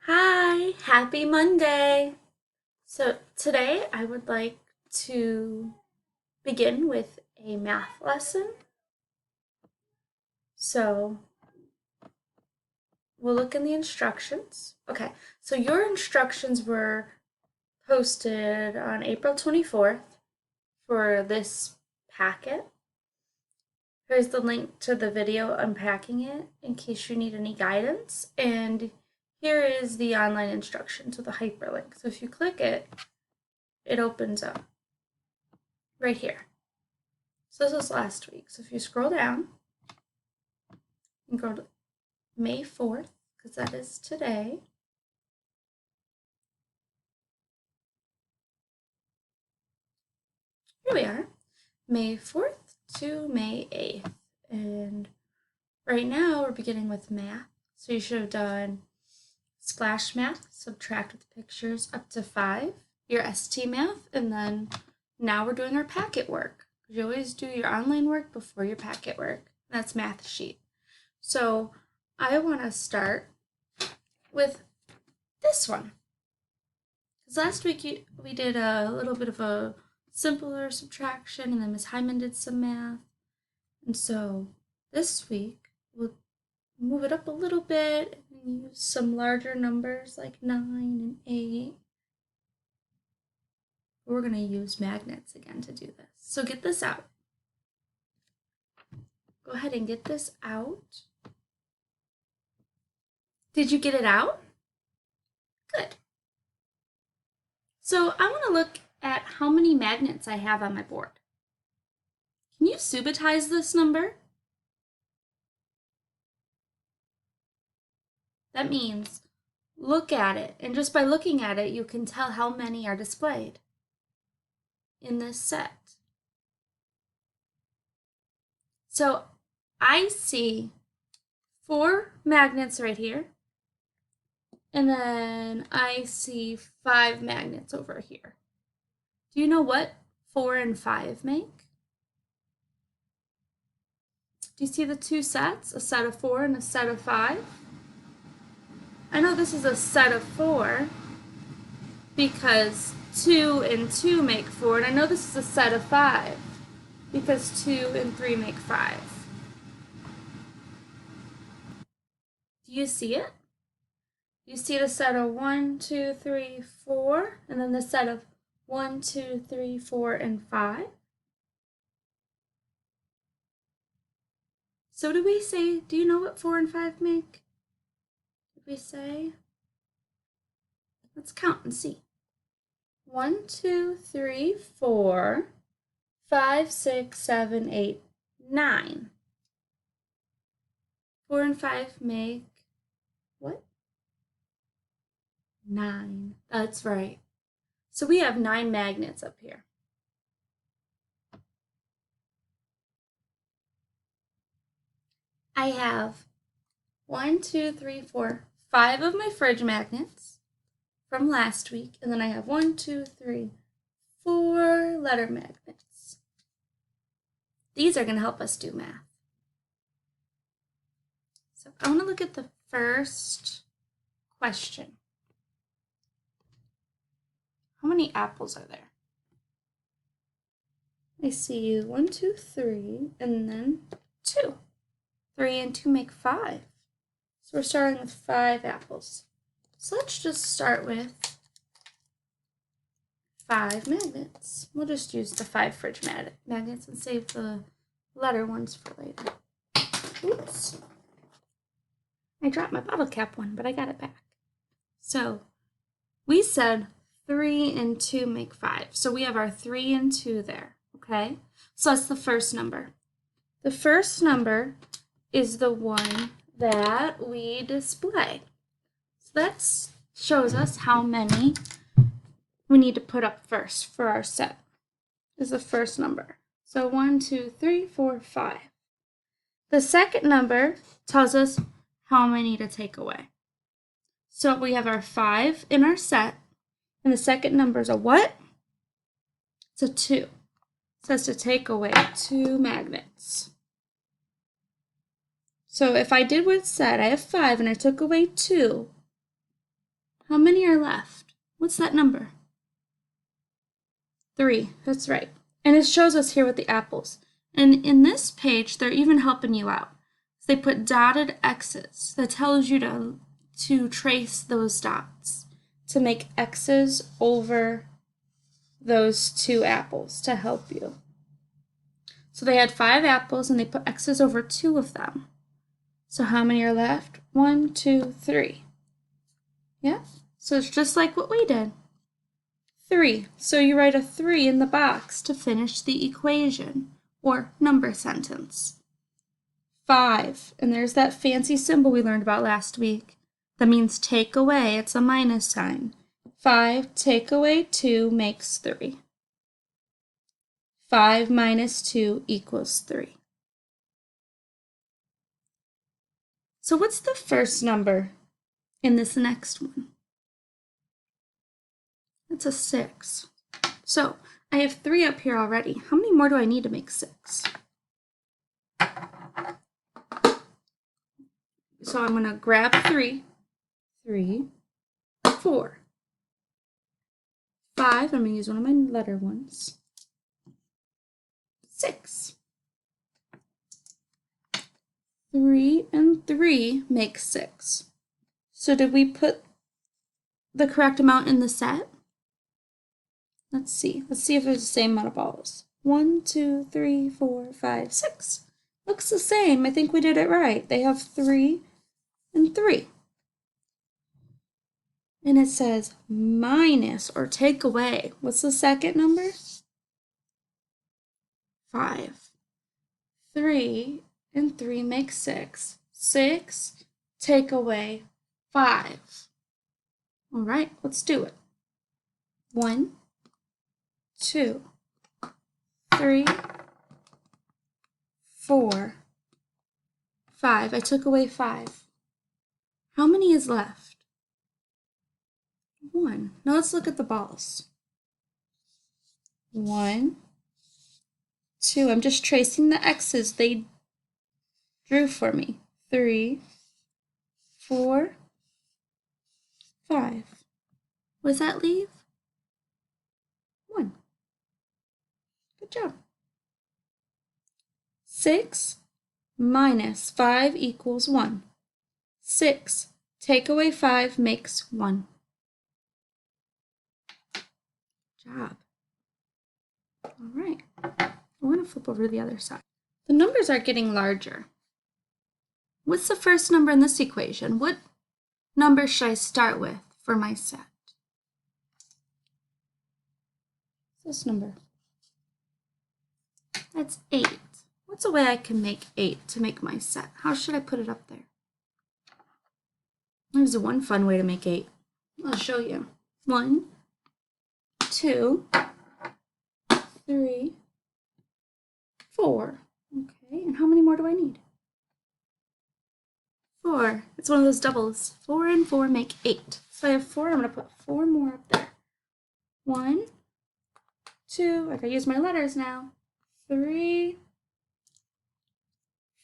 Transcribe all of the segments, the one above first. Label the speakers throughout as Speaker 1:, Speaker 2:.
Speaker 1: Hi, happy Monday. So today I would like to begin with a math lesson. So we'll look in the instructions. Okay, so your instructions were posted on April 24th for this packet. Here's the link to the video unpacking it in case you need any guidance. And here is the online instruction, so the hyperlink. So if you click it, it opens up right here. So this was last week. So if you scroll down and go to May 4th, because that is today. Here we are, May 4th to May 8th. And right now we're beginning with math. So you should have done splash math, subtract with pictures up to 5, your ST math, and then now we're doing our packet work. You always do your online work before your packet work. That's math sheet. So I want to start with this one. Because last week we did a little bit of a simpler subtraction, and then Miss Hyman did some math. And so this week we'll move it up a little bit and use some larger numbers like 9 and 8. We're going to use magnets again to do this. So get this out. Go ahead and get this out. Did you get it out? Good. So I want to look at how many magnets I have on my board. Can you subitize this number? That means look at it, and just by looking at it, you can tell how many are displayed in this set. So I see 4 magnets right here, and then I see 5 magnets over here. Do you know what 4 and 5 make? Do you see the 2 sets, a set of 4 and a set of 5? I know this is a set of 4 because 2 and 2 make 4, and I know this is a set of 5 because 2 and 3 make 5. Do you see it? You see the set of 1, 2, 3, 4, and then the set of 1, 2, 3, 4, and 5. So did we say, do you know what 4 and 5 make? Did we say? Let's count and see. 1, 2, 3, 4, 5, 6, 7, 8, 9. 4 and 5 make what? 9. That's right. So we have 9 magnets up here. I have 1, 2, 3, 4, 5 of my fridge magnets from last week, and then I have 1, 2, 3, 4 letter magnets. These are going to help us do math. So I want to look at the first question. How many apples are there? I see 1, 2, 3, and then 2. 3 and 2 make 5. So we're starting with 5 apples. So let's just start with 5 magnets. We'll just use the 5 fridge magnets and save the letter ones for later. Oops. I dropped my bottle cap one, but I got it back. So we said 3 and 2 make 5. So we have our 3 and 2 there, okay? So that's the first number. The first number is the one that we display. So that shows us how many we need to put up first for our set. Is the first number. So 1, 2, 3, 4, 5. The second number tells us how many to take away. So we have our 5 in our set, and the second number is a what? It's a 2. It says to take away 2 magnets. So if I did what it said, I have 5 and I took away 2, How many are left? What's that number? 3, that's right. And it shows us here with the apples. And in this page, they're even helping you out. They put dotted X's. That tells you to trace those dots, to make X's over those 2 apples to help you. So they had 5 apples and they put X's over 2 of them. So how many are left? 1, 2, 3. Yeah, so it's just like what we did. 3. So you write a 3 in the box to finish the equation or number sentence. 5, and there's that fancy symbol we learned about last week. That means take away, it's a minus sign. 5 take away 2 makes 3. 5 minus 2 equals 3. So what's the first number in this next one? It's a 6. So I have 3 up here already. How many more do I need to make 6? So I'm going to grab 3, 4, 5, I'm going to use one of my letter ones, 6. 3 and 3 make 6. So did we put the correct amount in the set? Let's see. Let's see if there's the same amount of balls. 1, 2, 3, 4, 5, 6. Looks the same. I think we did it right. They have 3 and 3. And it says minus or take away. What's the second number? 5. 3 and 3 make 6. 6 take away 5. All right, let's do it. 1, 2, 3, 4, 5. I took away 5. How many is left? 1. Now let's look at the balls. 1, 2. I'm just tracing the X's they drew for me. 3, 4, 5. What does that leave? 1. Good job. 6 minus 5 equals 1. 6 take away 5 makes 1. Good job. All right. We're going to flip over to the other side. The numbers are getting larger. What's the first number in this equation? What number should I start with for my set? This number. That's 8. What's a way I can make 8 to make my set? How should I put it up there? There's one fun way to make 8. I'll show you. 1, 2, 3, 4. Okay, and how many more do I need? 4. It's one of those doubles. 4 and 4 make 8. So I have 4. I'm going to put 4 more up there. 1, 2. I gotta use my letters now. 3,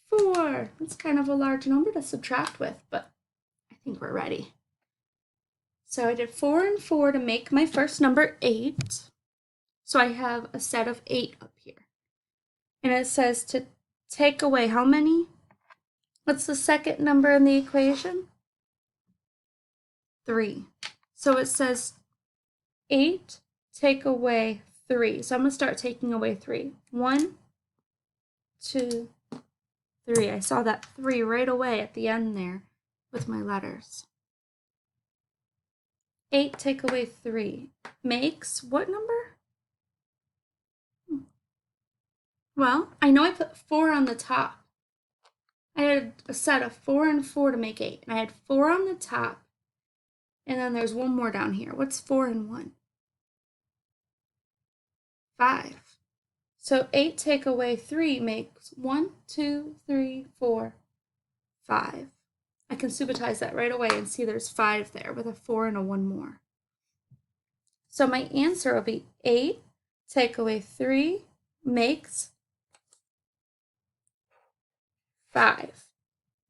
Speaker 1: 4. That's kind of a large number to subtract with, but I think we're ready. So I did 4 and 4 to make my first number 8. So I have a set of 8 up here. And it says to take away how many? What's the second number in the equation? 3. So it says 8 take away 3. So I'm going to start taking away 3. 1, 2, 3. I saw that 3 right away at the end there with my letters. 8 take away 3 makes what number? Well, I know I put 4 on the top. I had a set of 4 and 4 to make 8. And I had 4 on the top. And then there's one more down here. What's 4 and 1? 5. So 8 take away 3 makes 1, 2, 3, 4, 5. I can subtract that right away and see there's 5 there with a 4 and a 1 more. So my answer will be 8 take away 3 makes 5.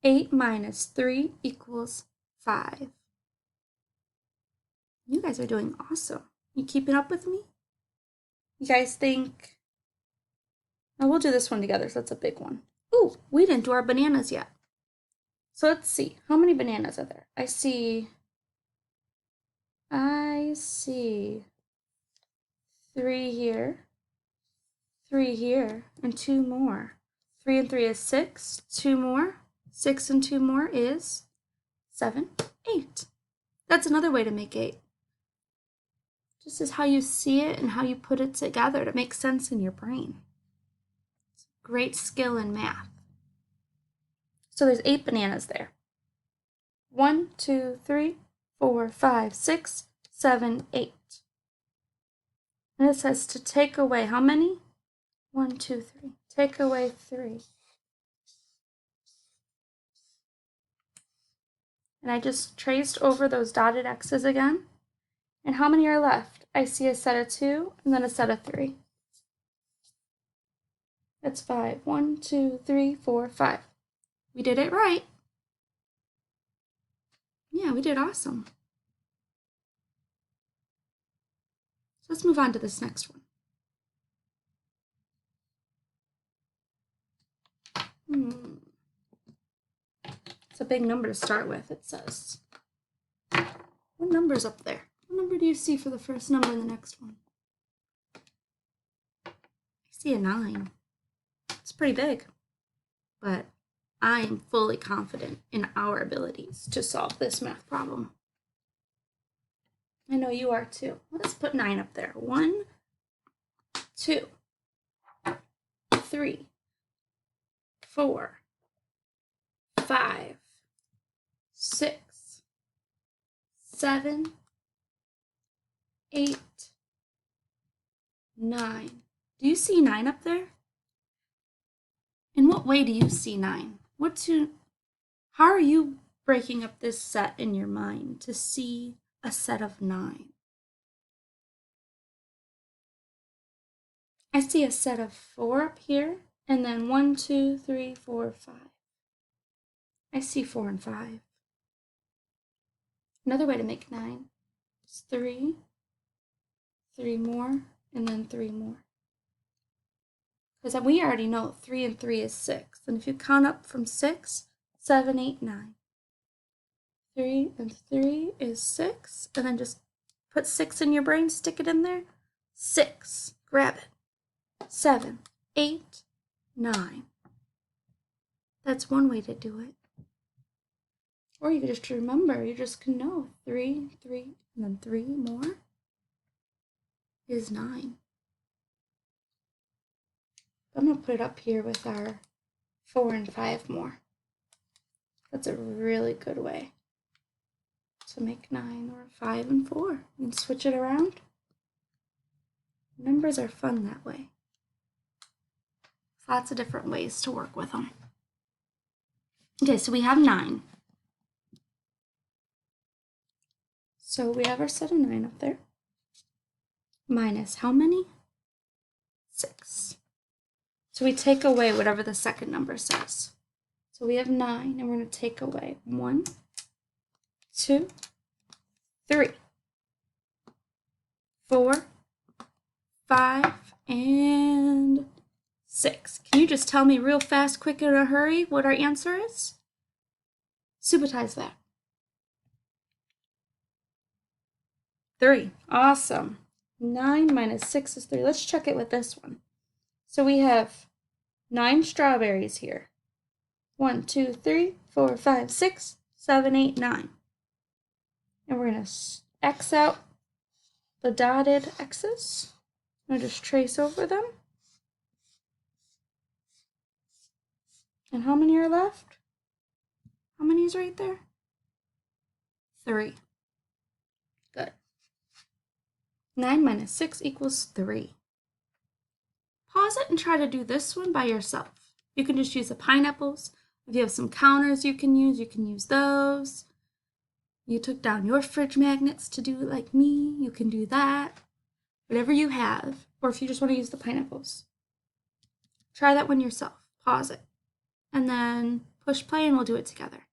Speaker 1: 8 minus 3 equals 5. You guys are doing awesome. You keeping up with me? You guys think... Oh, we'll do this one together, so that's a big one. Ooh, we didn't do our bananas yet. So let's see. How many bananas are there? I see 3 here, 3 here, and 2 more. 3 and 3 is 6. 2 more. 6 and 2 more is 7, 8. That's another way to make 8. Just as how you see it and how you put it together to make sense in your brain. It's a great skill in math. So there's 8 bananas there. 1, 2, 3, 4, 5, 6, 7, 8. And it says to take away how many? 1, 2, 3. Take away 3. And I just traced over those dotted X's again. And how many are left? I see a set of 2 and then a set of 3. That's 5. 1, 2, 3, 4, 5. We did it right. Yeah, we did awesome. So let's move on to this next one. It's a big number to start with, it says. What number's up there? What number do you see for the first number in the next one? I see a 9. It's pretty big, but I am fully confident in our abilities to solve this math problem. I know you are too. Let's put 9 up there. 1, 2, 3, 4, 5, 6, 7, 8, 9. Do you see 9 up there? In what way do you see 9? How are you breaking up this set in your mind to see a set of 9? I see a set of 4 up here, and then 1, 2, 3, 4, 5. I see 4 and 5. Another way to make 9 is 3, 3 more, and then 3 more. Because we already know 3 and 3 is 6. And if you count up from 6, 7, 8, 9. 3 and 3 is 6. And then just put 6 in your brain, stick it in there. 6. Grab it. 7, 8, 9. That's one way to do it. Or you could just remember, you just can know 3, 3, and then 3 more is 9. I'm going to put it up here with our 4 and 5 more. That's a really good way to make 9 or 5 and 4. You can switch it around. Numbers are fun that way. Lots of different ways to work with them. Okay, so we have 9. So we have our set of 9 up there. Minus how many? 6. So we take away whatever the second number says. So we have 9, and we're going to take away 1, 2, 3, 4, 5, and 6. Can you just tell me real fast, quick, in a hurry what our answer is? Subtract that. 3. Awesome. 9 minus 6 is 3. Let's check it with this one. So we have 9 strawberries here. 1, 2, 3, 4, 5, 6, 7, 8, 9. And we're going to X out the dotted X's. I'm going to just trace over them. And how many are left? How many is right there? 3. Good. 9 minus 6 equals 3. Pause it and try to do this one by yourself. You can just use the pineapples. If you have some counters you can use those. You took down your fridge magnets to do it like me, you can do that. Whatever you have, or if you just want to use the pineapples. Try that one yourself. Pause it. And then push play and we'll do it together.